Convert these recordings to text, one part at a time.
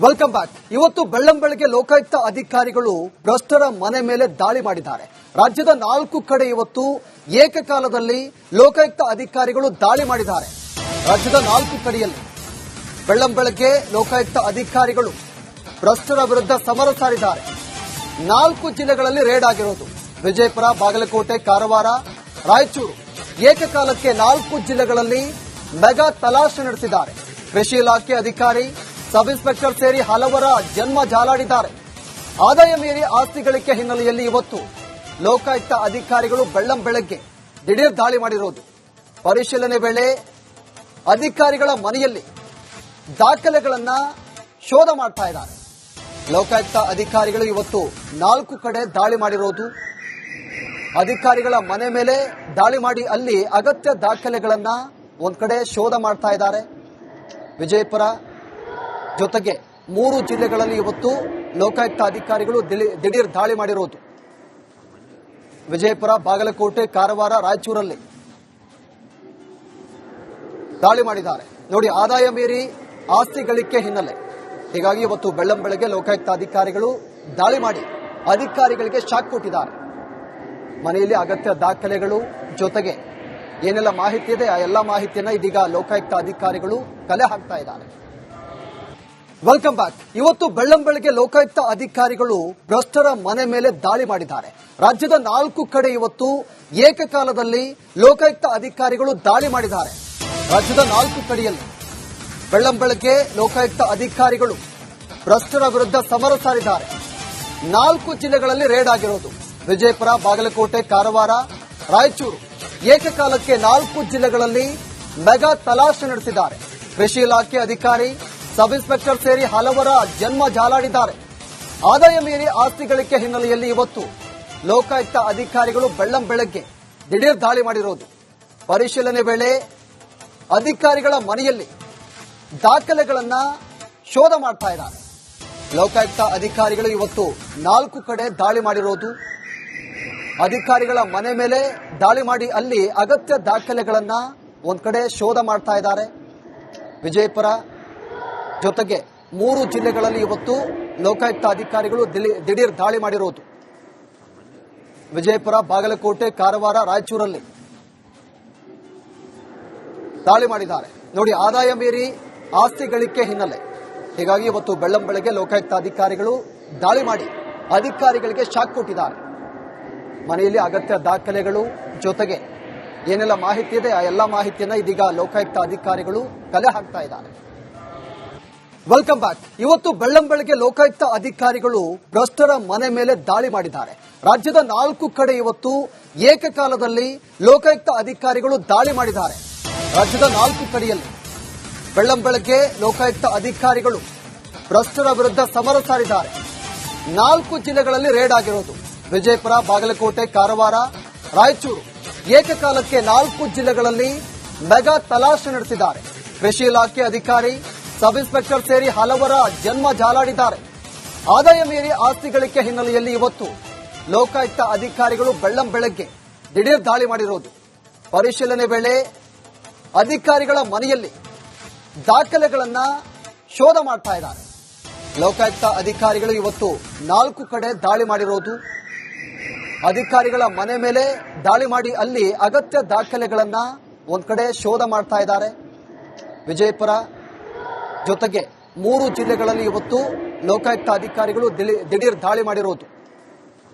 Welcome back. ಇವತ್ತು ಬೆಳ್ಳಂಬೆಳಗ್ಗೆ ಲೋಕಾಯುಕ್ತ ಅಧಿಕಾರಿಗಳು ಭ್ರಷ್ಟರ ಮನೆ ಮೇಲೆ ದಾಳಿ ಮಾಡಿದ್ದಾರೆ. ರಾಜ್ಯದ 4 ಕಡೆ ಇವತ್ತು ಏಕಕಾಲದಲ್ಲಿ ಲೋಕಾಯುಕ್ತ ಅಧಿಕಾರಿಗಳು ದಾಳಿ ಮಾಡಿದ್ದಾರೆ. ರಾಜ್ಯದ 4 ಕಡೆಯಲ್ಲಿ ಬೆಳ್ಳಂಬೆಳಗ್ಗೆ ಲೋಕಾಯುಕ್ತ ಅಧಿಕಾರಿಗಳು ಭ್ರಷ್ಟರ ವಿರುದ್ಧ ಸಮರ ಸಾರಿದ್ದಾರೆ. 4 ಜಿಲ್ಲೆಗಳಲ್ಲಿ ರೇಡ್ ಆಗಿರೋದು ವಿಜಯಪುರ, ಬಾಗಲಕೋಟೆ, ಕಾರವಾರ, ರಾಯಚೂರು. ಏಕಕಾಲಕ್ಕೆ 4 ಜಿಲ್ಲೆಗಳಲ್ಲಿ ಮೆಗಾ ತಲಾಶೆ ನಡೆಸಿದ್ದಾರೆ. ಕೃಷಿ ಇಲಾಖೆ ಅಧಿಕಾರಿ, ಸಬ್ ಇನ್ಸ್ಪೆಕ್ಟರ್ ಸೇರಿ ಹಲವರ ಜನ್ಮ ಜಾಲಾಡಿದ್ದಾರೆ. ಆದಾಯ ಮೀರಿ ಆಸ್ತಿ ಗಳಿಕೆ ಹಿನ್ನೆಲೆಯಲ್ಲಿ ಇವತ್ತು ಲೋಕಾಯುಕ್ತ ಅಧಿಕಾರಿಗಳು ಬೆಳ್ಳಂಬೆಳಗ್ಗೆ ದಿಢೀರ್ ದಾಳಿ ಮಾಡಿರೋದು. ಪರಿಶೀಲನೆ ವೇಳೆ ಅಧಿಕಾರಿಗಳ ಮನೆಯಲ್ಲಿ ದಾಖಲೆಗಳನ್ನ ಶೋಧ ಮಾಡ್ತಾ ಇದ್ದಾರೆ. ಲೋಕಾಯುಕ್ತ ಅಧಿಕಾರಿಗಳು ಇವತ್ತು 4 ಕಡೆ ದಾಳಿ ಮಾಡಿರೋದು. ಅಧಿಕಾರಿಗಳ ಮನೆ ಮೇಲೆ ದಾಳಿ ಮಾಡಿ ಅಲ್ಲಿ ಅಗತ್ಯ ದಾಖಲೆಗಳನ್ನ ಒಂದ್ ಕಡೆ ಶೋಧ ಮಾಡ್ತಾ ಇದ್ದಾರೆ. ವಿಜಯಪುರ ಜೊತೆಗೆ 3 ಜಿಲ್ಲೆಗಳಲ್ಲಿ ಇವತ್ತು ಲೋಕಾಯುಕ್ತ ಅಧಿಕಾರಿಗಳು ದಿಢೀರ್ ದಾಳಿ ಮಾಡಿರೋದು. ವಿಜಯಪುರ, ಬಾಗಲಕೋಟೆ, ಕಾರವಾರ, ರಾಯಚೂರಲ್ಲಿ ದಾಳಿ ಮಾಡಿದ್ದಾರೆ. ನೋಡಿ, ಆದಾಯ ಮೀರಿ ಆಸ್ತಿ ಗಳಿಕೆ ಹಿನ್ನೆಲೆ. ಹೀಗಾಗಿ ಇವತ್ತು ಬೆಳ್ಳಂಬೆಳಗ್ಗೆ ಲೋಕಾಯುಕ್ತ ಅಧಿಕಾರಿಗಳು ದಾಳಿ ಮಾಡಿ ಅಧಿಕಾರಿಗಳಿಗೆ ಶಾಕ್ ಕೊಟ್ಟಿದ್ದಾರೆ. ಮನೆಯಲ್ಲಿ ಅಗತ್ಯ ದಾಖಲೆಗಳು ಜೊತೆಗೆ ಏನೆಲ್ಲ ಮಾಹಿತಿ ಇದೆ ಆ ಎಲ್ಲ ಮಾಹಿತಿಯನ್ನ ಇದೀಗ ಲೋಕಾಯುಕ್ತ ಅಧಿಕಾರಿಗಳು ಕಲೆ ಹಾಕ್ತಾ ಇದ್ದಾರೆ. Welcome back. ಇವತ್ತು ಬೆಳ್ಳಂಬೆಳಗ್ಗೆ ಲೋಕಾಯುಕ್ತ ಅಧಿಕಾರಿಗಳು ಭ್ರಷ್ಟರ ಮನೆ ಮೇಲೆ ದಾಳಿ ಮಾಡಿದ್ದಾರೆ. ರಾಜ್ಯದ 4 ಕಡೆ ಇವತ್ತು ಏಕಕಾಲದಲ್ಲಿ ಲೋಕಾಯುಕ್ತ ಅಧಿಕಾರಿಗಳು ದಾಳಿ ಮಾಡಿದ್ದಾರೆ. ರಾಜ್ಯದ 4 ಕಡೆಯಲ್ಲಿ ಬೆಳ್ಳಂಬೆಳಗ್ಗೆ ಲೋಕಾಯುಕ್ತ ಅಧಿಕಾರಿಗಳು ಭ್ರಷ್ಟರ ವಿರುದ್ಧ ಸಮರ ಸಾರಿದ್ದಾರೆ. 4 ಜಿಲ್ಲೆಗಳಲ್ಲಿ ರೇಡ್ ಆಗಿರೋದು ವಿಜಯಪುರ, ಬಾಗಲಕೋಟೆ, ಕಾರವಾರ, ರಾಯಚೂರು. ಏಕಕಾಲಕ್ಕೆ 4 ಜಿಲ್ಲೆಗಳಲ್ಲಿ ಮೆಗಾ ತಲಾಶೆ ನಡೆಸಿದ್ದಾರೆ. ಕೃಷಿ ಇಲಾಖೆ ಅಧಿಕಾರಿ, ಸಬ್ ಇನ್ಸ್ಪೆಕ್ಟರ್ ಸೇರಿ ಹಲವರ ಜನ್ಮ ಜಾಲಾಡಿದ್ದಾರೆ. ಆದಾಯ ಮೀರಿ ಆಸ್ತಿ ಗಳಿಕೆ ಹಿನ್ನೆಲೆಯಲ್ಲಿ ಇವತ್ತು ಲೋಕಾಯುಕ್ತ ಅಧಿಕಾರಿಗಳು ಬೆಳ್ಳಂಬೆಳಗ್ಗೆ ದಿಢೀರ್ ದಾಳಿ ಮಾಡಿರೋದು. ಪರಿಶೀಲನೆ ವೇಳೆ ಅಧಿಕಾರಿಗಳ ಮನೆಯಲ್ಲಿ ದಾಖಲೆಗಳನ್ನ ಶೋಧ ಮಾಡ್ತಾ ಇದ್ದಾರೆ. ಲೋಕಾಯುಕ್ತ ಅಧಿಕಾರಿಗಳು ಇವತ್ತು 4 ಕಡೆ ದಾಳಿ ಮಾಡಿರೋದು. ಅಧಿಕಾರಿಗಳ ಮನೆ ಮೇಲೆ ದಾಳಿ ಮಾಡಿ ಅಲ್ಲಿ ಅಗತ್ಯ ದಾಖಲೆಗಳನ್ನ ಒಂದ್ ಕಡೆ ಶೋಧ ಮಾಡ್ತಾ ಇದ್ದಾರೆ. ವಿಜಯಪುರ ಜೊತೆಗೆ 3 ಜಿಲ್ಲೆಗಳಲ್ಲಿ ಇವತ್ತು ಲೋಕಾಯುಕ್ತ ಅಧಿಕಾರಿಗಳು ದಿಢೀರ್ ದಾಳಿ ಮಾಡಿರೋದು. ವಿಜಯಪುರ, ಬಾಗಲಕೋಟೆ, ಕಾರವಾರ, ರಾಯಚೂರಲ್ಲಿ ದಾಳಿ ಮಾಡಿದ್ದಾರೆ. ನೋಡಿ, ಆದಾಯ ಮೀರಿ ಆಸ್ತಿ ಗಳಿಕೆ ಹಿನ್ನೆಲೆ. ಹೀಗಾಗಿ ಇವತ್ತು ಬೆಳ್ಳಂಬೆಳಗ್ಗೆ ಲೋಕಾಯುಕ್ತ ಅಧಿಕಾರಿಗಳು ದಾಳಿ ಮಾಡಿ ಅಧಿಕಾರಿಗಳಿಗೆ ಶಾಕ್ ಕೊಟ್ಟಿದ್ದಾರೆ. ಮನೆಯಲ್ಲಿ ಅಗತ್ಯ ದಾಖಲೆಗಳು ಜೊತೆಗೆ ಏನೆಲ್ಲ ಮಾಹಿತಿ ಇದೆ ಆ ಎಲ್ಲ ಮಾಹಿತಿಯನ್ನ ಇದೀಗ ಲೋಕಾಯುಕ್ತ ಅಧಿಕಾರಿಗಳು ಕಲೆ ಹಾಕ್ತಾ ಇದ್ದಾರೆ. Welcome back. ಇವತ್ತು ಬೆಳ್ಳಂಬೆಳಗ್ಗೆ ಲೋಕಾಯುಕ್ತ ಅಧಿಕಾರಿಗಳು ಭ್ರಷ್ಟರ ಮನೆ ಮೇಲೆ ದಾಳಿ ಮಾಡಿದ್ದಾರೆ. ರಾಜ್ಯದ 4 ಕಡೆ ಇವತ್ತು ಏಕಕಾಲದಲ್ಲಿ ಲೋಕಾಯುಕ್ತ ಅಧಿಕಾರಿಗಳು ದಾಳಿ ಮಾಡಿದ್ದಾರೆ. ರಾಜ್ಯದ 4 ಕಡೆಯಲ್ಲಿ ಬೆಳ್ಳಂಬೆಳಗ್ಗೆ ಲೋಕಾಯುಕ್ತ ಅಧಿಕಾರಿಗಳು ಭ್ರಷ್ಟರ ವಿರುದ್ಧ ಸಮರ ಸಾರಿದ್ದಾರೆ. 4 ಜಿಲ್ಲೆಗಳಲ್ಲಿ ರೇಡ್ ಆಗಿರೋದು ವಿಜಯಪುರ, ಬಾಗಲಕೋಟೆ, ಕಾರವಾರ, ರಾಯಚೂರು. ಏಕಕಾಲಕ್ಕೆ 4 ಜಿಲ್ಲೆಗಳಲ್ಲಿ ಮೆಗಾ ತಲಾಶೆ ನಡೆಸಿದ್ದಾರೆ. ಕೃಷಿ ಇಲಾಖೆ ಅಧಿಕಾರಿ, ಸಬ್ ಇನ್ಸ್ಪೆಕ್ಟರ್ ಸೇರಿ ಹಲವರ ಜನ್ಮ ಜಾಲಾಡಿದ್ದಾರೆ. ಆದಾಯ ಮೀರಿ ಆಸ್ತಿ ಗಳಿಕೆ ಹಿನ್ನೆಲೆಯಲ್ಲಿ ಇವತ್ತು ಲೋಕಾಯುಕ್ತ ಅಧಿಕಾರಿಗಳು ಬೆಳ್ಳಂಬೆಳಗ್ಗೆ ದಿಢೀರ್ ದಾಳಿ ಮಾಡಿರೋದು. ಪರಿಶೀಲನೆ ವೇಳೆ ಅಧಿಕಾರಿಗಳ ಮನೆಯಲ್ಲಿ ದಾಖಲೆಗಳನ್ನ ಶೋಧ ಮಾಡ್ತಾ ಇದ್ದಾರೆ. ಲೋಕಾಯುಕ್ತ ಅಧಿಕಾರಿಗಳು ಇವತ್ತು 4 ಕಡೆ ದಾಳಿ ಮಾಡಿರೋದು. ಅಧಿಕಾರಿಗಳ ಮನೆ ಮೇಲೆ ದಾಳಿ ಮಾಡಿ ಅಲ್ಲಿ ಅಗತ್ಯ ದಾಖಲೆಗಳನ್ನ ಒಂದ್ ಕಡೆ ಶೋಧ ಮಾಡ್ತಾ ಇದ್ದಾರೆ. ವಿಜಯಪುರ ಜೊತೆಗೆ 3 ಜಿಲ್ಲೆಗಳಲ್ಲಿ ಇವತ್ತು ಲೋಕಾಯುಕ್ತ ಅಧಿಕಾರಿಗಳು ದಿಢೀರ್ ದಾಳಿ ಮಾಡಿರೋದು.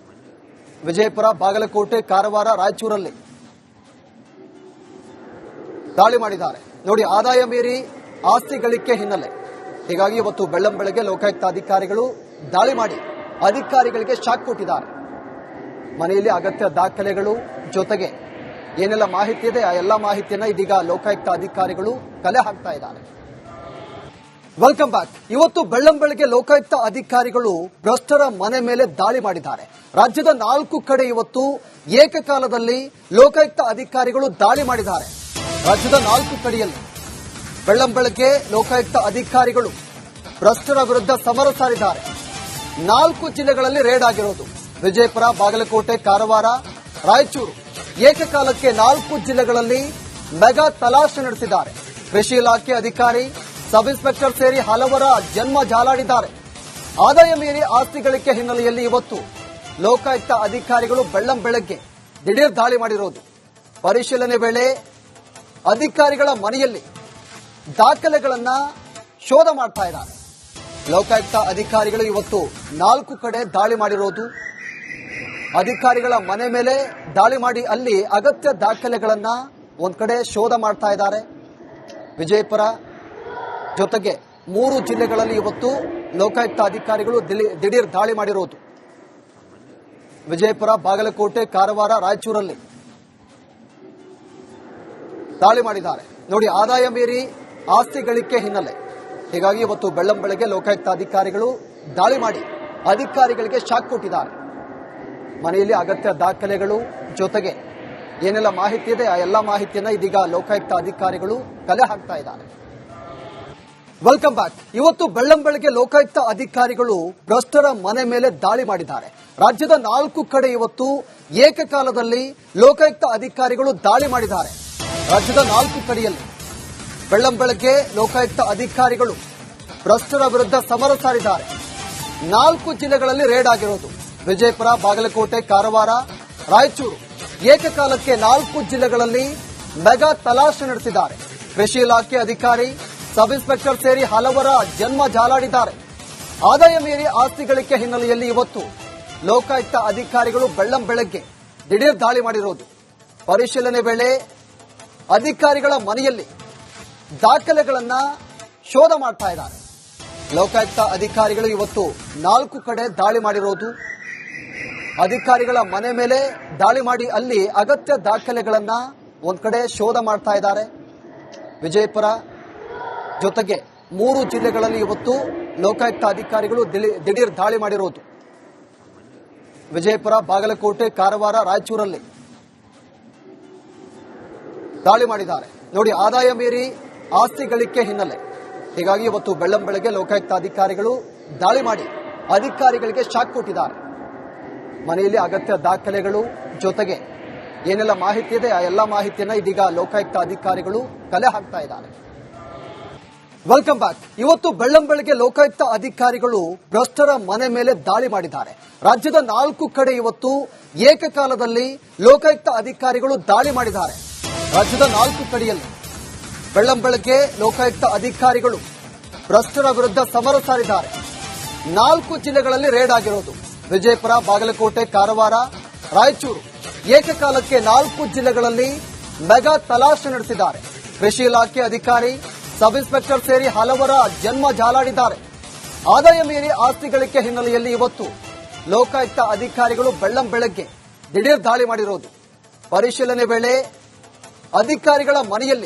ವಿಜಯಪುರ, ಬಾಗಲಕೋಟೆ, ಕಾರವಾರ, ರಾಯಚೂರಲ್ಲಿ ದಾಳಿ ಮಾಡಿದ್ದಾರೆ. ನೋಡಿ, ಆದಾಯ ಮೀರಿ ಆಸ್ತಿ ಗಳಿಕೆ ಹಿನ್ನೆಲೆ. ಹೀಗಾಗಿ ಇವತ್ತು ಬೆಳ್ಳಂಬೆಳಗ್ಗೆ ಲೋಕಾಯುಕ್ತ ಅಧಿಕಾರಿಗಳು ದಾಳಿ ಮಾಡಿ ಅಧಿಕಾರಿಗಳಿಗೆ ಶಾಕ್ ಕೊಟ್ಟಿದ್ದಾರೆ. ಮನೆಯಲ್ಲಿ ಅಗತ್ಯ ದಾಖಲೆಗಳು ಜೊತೆಗೆ ಏನೆಲ್ಲ ಮಾಹಿತಿ ಇದೆ ಆ ಎಲ್ಲ ಮಾಹಿತಿಯನ್ನ ಇದೀಗ ಲೋಕಾಯುಕ್ತ ಅಧಿಕಾರಿಗಳು ಕಲೆ ಹಾಕ್ತಾ ಇದ್ದಾರೆ. Welcome back. ಇವತ್ತು ಬೆಳ್ಳಂಬೆಳಗ್ಗೆ ಲೋಕಾಯುಕ್ತ ಅಧಿಕಾರಿಗಳು ಭ್ರಷ್ಟರ ಮನೆ ಮೇಲೆ ದಾಳಿ ಮಾಡಿದ್ದಾರೆ. ರಾಜ್ಯದ 4 ಕಡೆ ಇವತ್ತು ಏಕಕಾಲದಲ್ಲಿ ಲೋಕಾಯುಕ್ತ ಅಧಿಕಾರಿಗಳು ದಾಳಿ ಮಾಡಿದ್ದಾರೆ. ರಾಜ್ಯದ 4 ಕಡೆಯಲ್ಲಿ ಬೆಳ್ಳಂಬೆಳಗ್ಗೆ ಲೋಕಾಯುಕ್ತ ಅಧಿಕಾರಿಗಳು ಭ್ರಷ್ಟರ ವಿರುದ್ಧ ಸಮರ ಸಾರಿದ್ದಾರೆ. 4 ಜಿಲ್ಲೆಗಳಲ್ಲಿ ರೇಡ್ ಆಗಿರೋದು ವಿಜಯಪುರ, ಬಾಗಲಕೋಟೆ, ಕಾರವಾರ, ರಾಯಚೂರು. ಏಕಕಾಲಕ್ಕೆ 4 ಜಿಲ್ಲೆಗಳಲ್ಲಿ ಮೆಗಾ ತಲಾಶೆ ನಡೆಸಿದ್ದಾರೆ. ಕೃಷಿ ಇಲಾಖೆ ಅಧಿಕಾರಿ, ಸಬ್ ಇನ್ಸ್ಪೆಕ್ಟರ್ ಸೇರಿ ಹಲವರ ಜನ್ಮ ಜಾಲಾಡಿದ್ದಾರೆ. ಆದಾಯ ಮೀರಿ ಆಸ್ತಿ ಗಳಿಕೆ ಹಿನ್ನೆಲೆಯಲ್ಲಿ ಇವತ್ತು ಲೋಕಾಯುಕ್ತ ಅಧಿಕಾರಿಗಳು ಬೆಳ್ಳಂಬೆಳಗ್ಗೆ ದಿಢೀರ್ ದಾಳಿ ಮಾಡಿರೋದು. ಪರಿಶೀಲನೆ ವೇಳೆ ಅಧಿಕಾರಿಗಳ ಮನೆಯಲ್ಲಿ ದಾಖಲೆಗಳನ್ನ ಶೋಧ ಮಾಡ್ತಾ ಇದ್ದಾರೆ. ಲೋಕಾಯುಕ್ತ ಅಧಿಕಾರಿಗಳು ಇವತ್ತು 4 ಕಡೆ ದಾಳಿ ಮಾಡಿರೋದು. ಅಧಿಕಾರಿಗಳ ಮನೆ ಮೇಲೆ ದಾಳಿ ಮಾಡಿ ಅಲ್ಲಿ ಅಗತ್ಯ ದಾಖಲೆಗಳನ್ನ ಒಂದ್ ಕಡೆ ಶೋಧ ಮಾಡ್ತಾ ಇದ್ದಾರೆ. ವಿಜಯಪುರ ಜೊತೆಗೆ 3 ಜಿಲ್ಲೆಗಳಲ್ಲಿ ಇವತ್ತು ಲೋಕಾಯುಕ್ತ ಅಧಿಕಾರಿಗಳು ದಿಢೀರ್ ದಾಳಿ ಮಾಡಿರೋದು. ವಿಜಯಪುರ, ಬಾಗಲಕೋಟೆ, ಕಾರವಾರ, ರಾಯಚೂರಲ್ಲಿ ದಾಳಿ ಮಾಡಿದ್ದಾರೆ. ನೋಡಿ, ಆದಾಯ ಮೀರಿ ಆಸ್ತಿ ಗಳಿಕೆ ಹಿನ್ನೆಲೆ. ಹೀಗಾಗಿ ಇವತ್ತು ಬೆಳ್ಳಂಬೆಳಗ್ಗೆ ಲೋಕಾಯುಕ್ತ ಅಧಿಕಾರಿಗಳು ದಾಳಿ ಮಾಡಿ ಅಧಿಕಾರಿಗಳಿಗೆ ಶಾಕ್ ಕೊಟ್ಟಿದ್ದಾರೆ. ಮನೆಯಲ್ಲಿ ಅಗತ್ಯ ದಾಖಲೆಗಳು ಜೊತೆಗೆ ಏನೆಲ್ಲ ಮಾಹಿತಿ ಇದೆ ಆ ಎಲ್ಲ ಮಾಹಿತಿಯನ್ನ ಇದೀಗ ಲೋಕಾಯುಕ್ತ ಅಧಿಕಾರಿಗಳು ಕಲೆ ಹಾಕ್ತಾ ಇದ್ದಾರೆ. Welcome back. ಇವತ್ತು ಬೆಳ್ಳಂಬೆಳಗ್ಗೆ ಲೋಕಾಯುಕ್ತ ಅಧಿಕಾರಿಗಳು ಭ್ರಷ್ಟರ ಮನೆ ಮೇಲೆ ದಾಳಿ ಮಾಡಿದ್ದಾರೆ. ರಾಜ್ಯದ 4 ಕಡೆ ಇವತ್ತು ಏಕಕಾಲದಲ್ಲಿ ಲೋಕಾಯುಕ್ತ ಅಧಿಕಾರಿಗಳು ದಾಳಿ ಮಾಡಿದ್ದಾರೆ. ರಾಜ್ಯದ 4 ಕಡೆಯಲ್ಲಿ ಬೆಳ್ಳಂಬೆಳಗ್ಗೆ ಲೋಕಾಯುಕ್ತ ಅಧಿಕಾರಿಗಳು ಭ್ರಷ್ಟರ ವಿರುದ್ಧ ಸಮರ ಸಾರಿದ್ದಾರೆ. 4 ಜಿಲ್ಲೆಗಳಲ್ಲಿ ರೇಡ್ ಆಗಿರೋದು. ವಿಜಯಪುರ, ಬಾಗಲಕೋಟೆ, ಕಾರವಾರ, ರಾಯಚೂರು ಏಕಕಾಲಕ್ಕೆ 4 ಜಿಲ್ಲೆಗಳಲ್ಲಿ ಮೆಗಾ ತಲಾಶೆ ನಡೆಸಿದ್ದಾರೆ. ಕೃಷಿ ಇಲಾಖೆ ಅಧಿಕಾರಿ, ಸಬ್ ಇನ್ಸ್ಪೆಕ್ಟರ್ ಸೇರಿ ಹಲವರ ಜನ್ಮ ಜಾಲಾಡಿದ್ದಾರೆ. ಆದಾಯ ಮೀರಿ ಆಸ್ತಿ ಗಳಿಕೆ ಹಿನ್ನೆಲೆಯಲ್ಲಿ ಇವತ್ತು ಲೋಕಾಯುಕ್ತ ಅಧಿಕಾರಿಗಳು ಬೆಳ್ಳಂಬೆಳಗ್ಗೆ ದಿಢೀರ್ ದಾಳಿ ಮಾಡಿರೋದು. ಪರಿಶೀಲನೆ ವೇಳೆ ಅಧಿಕಾರಿಗಳ ಮನೆಯಲ್ಲಿ ದಾಖಲೆಗಳನ್ನ ಶೋಧ ಮಾಡ್ತಾ ಇದ್ದಾರೆ. ಲೋಕಾಯುಕ್ತ ಅಧಿಕಾರಿಗಳು ಇವತ್ತು 4 ಕಡೆ ದಾಳಿ ಮಾಡಿರೋದು. ಅಧಿಕಾರಿಗಳ ಮನೆ ಮೇಲೆ ದಾಳಿ ಮಾಡಿ ಅಲ್ಲಿ ಅಗತ್ಯ ದಾಖಲೆಗಳನ್ನ ಒಂದ್ ಕಡೆ ಶೋಧ ಮಾಡ್ತಾ ಇದ್ದಾರೆ. ವಿಜಯಪುರ ಜೊತೆಗೆ 3 ಜಿಲ್ಲೆಗಳಲ್ಲಿ ಇವತ್ತು ಲೋಕಾಯುಕ್ತ ಅಧಿಕಾರಿಗಳು ದಿಢೀರ್ ದಾಳಿ ಮಾಡಿರೋದು. ವಿಜಯಪುರ, ಬಾಗಲಕೋಟೆ, ಕಾರವಾರ, ರಾಯಚೂರಲ್ಲಿ ದಾಳಿ ಮಾಡಿದ್ದಾರೆ. ನೋಡಿ, ಆದಾಯ ಮೀರಿ ಆಸ್ತಿ ಗಳಿಕೆ ಹಿನ್ನೆಲೆ. ಹೀಗಾಗಿ ಇವತ್ತು ಬೆಳ್ಳಂಬೆಳಗ್ಗೆ ಲೋಕಾಯುಕ್ತ ಅಧಿಕಾರಿಗಳು ದಾಳಿ ಮಾಡಿ ಅಧಿಕಾರಿಗಳಿಗೆ ಶಾಕ್ ಕೊಟ್ಟಿದ್ದಾರೆ. ಮನೆಯಲ್ಲಿ ಅಗತ್ಯ ದಾಖಲೆಗಳು ಜೊತೆಗೆ ಏನೆಲ್ಲ ಮಾಹಿತಿ ಇದೆ ಆ ಎಲ್ಲ ಮಾಹಿತಿಯನ್ನ ಇದೀಗ ಲೋಕಾಯುಕ್ತ ಅಧಿಕಾರಿಗಳು ಕಲೆ ಹಾಕ್ತಾ ಇದ್ದಾರೆ. Welcome back. ಇವತ್ತು ಬೆಳ್ಳಂಬೆಳಗ್ಗೆ ಲೋಕಾಯುಕ್ತ ಅಧಿಕಾರಿಗಳು ಭ್ರಷ್ಟರ ಮನೆ ಮೇಲೆ ದಾಳಿ ಮಾಡಿದ್ದಾರೆ. ರಾಜ್ಯದ 4 ಕಡೆ ಇವತ್ತು ಏಕಕಾಲದಲ್ಲಿ ಲೋಕಾಯುಕ್ತ ಅಧಿಕಾರಿಗಳು ದಾಳಿ ಮಾಡಿದ್ದಾರೆ. ರಾಜ್ಯದ 4 ಕಡೆಯಲ್ಲಿ ಬೆಳ್ಳಂಬೆಳಗ್ಗೆ ಲೋಕಾಯುಕ್ತ ಅಧಿಕಾರಿಗಳು ಭ್ರಷ್ಟರ ವಿರುದ್ಧ ಸಮರ ಸಾರಿದ್ದಾರೆ. 4 ಜಿಲ್ಲೆಗಳಲ್ಲಿ ರೇಡ್ ಆಗಿರೋದು. ವಿಜಯಪುರ, ಬಾಗಲಕೋಟೆ, ಕಾರವಾರ, ರಾಯಚೂರು ಏಕಕಾಲಕ್ಕೆ 4 ಜಿಲ್ಲೆಗಳಲ್ಲಿ ಮೆಗಾ ತಲಾಶೆ ನಡೆಸಿದ್ದಾರೆ. ಕೃಷಿ ಇಲಾಖೆ ಅಧಿಕಾರಿ, ಸಬ್ ಇನ್ಸ್ಪೆಕ್ಟರ್ ಸೇರಿ ಹಲವರ ಜನ್ಮ ಜಾಲಾಡಿದ್ದಾರೆ. ಆದಾಯ ಮೀರಿ ಆಸ್ತಿ ಗಳಿಕೆ ಹಿನ್ನೆಲೆಯಲ್ಲಿ ಇವತ್ತು ಲೋಕಾಯುಕ್ತ ಅಧಿಕಾರಿಗಳು ಬೆಳ್ಳಂಬೆಳಗ್ಗೆ ದಿಢೀರ್ ದಾಳಿ ಮಾಡಿರೋದು. ಪರಿಶೀಲನೆ ವೇಳೆ ಅಧಿಕಾರಿಗಳ ಮನೆಯಲ್ಲಿ